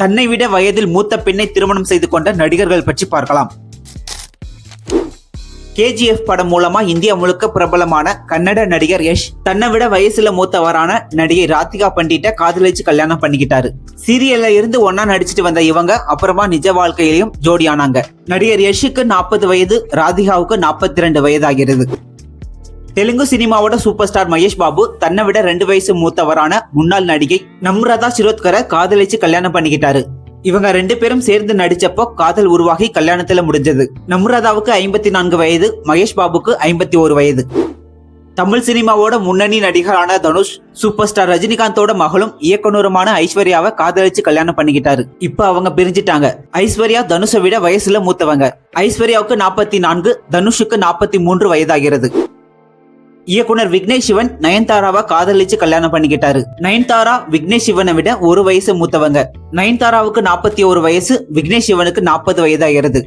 தன்னை விட வயதில் மூத்த பெண்ணை திருமணம் செய்து கொண்ட நடிகர்கள் பற்றி பார்க்கலாம். KGF படம் மூலமா இந்தியா முழுக்க பிரபலமான கன்னட நடிகர் யஷ் தன்னை விட வயசுல மூத்தவரான நடிகை ராதிகா பண்டிட்ட காதலிச்சு கல்யாணம் பண்ணிக்கிட்டாரு. சீரியல்ல இருந்து ஒன்னா நடிச்சிட்டு வந்த இவங்க அப்புறமா நிஜ வாழ்க்கையிலையும் ஜோடியானாங்க. நடிகர் யஷுக்கு 40 வயது, ராதிகாவுக்கு 42 வயதாகிறது. தெலுங்கு சினிமாவோட சூப்பர் ஸ்டார் மகேஷ் பாபு தன்னை விட 2 வயசு மூத்தவரான முன்னாள் நடிகை நம்ரதா சிரோத்கரை காதலிச்சு கல்யாணம் பண்ணிக்கிட்டாரு. இவங்க 2 பேரும் சேர்ந்து நடிச்சப்போ காதல் உருவாகி கல்யாணத்துல முடிஞ்சது. நம்ரதாவுக்கு 54 வயது, மகேஷ் பாபுக்கு 51 வயது. தமிழ் சினிமாவோட முன்னணி நடிகரான தனுஷ் சூப்பர் ஸ்டார் ரஜினிகாந்தோட மகளும் இயக்குனருமான ஐஸ்வர்யாவை காதலிச்சு கல்யாணம் பண்ணிக்கிட்டாரு. இப்ப அவங்க பிரிஞ்சிட்டாங்க. ஐஸ்வர்யா தனுஷை விட வயசுல மூத்தவங்க. ஐஸ்வர்யாவுக்கு 44, தனுஷுக்கு 43 வயதாகிறது. இயக்குனர் விக்னேஷ் சிவன் நயன்தாராவை காதலிச்சு கல்யாணம் பண்ணிக்கிட்டாரு. நயன்தாரா விக்னேஷ் சிவனை விட 1 வயசு மூத்தவங்க. நயன்தாராவுக்கு 41 வயசு, விக்னேஷ் சிவனுக்கு 40 வயதாகிறது.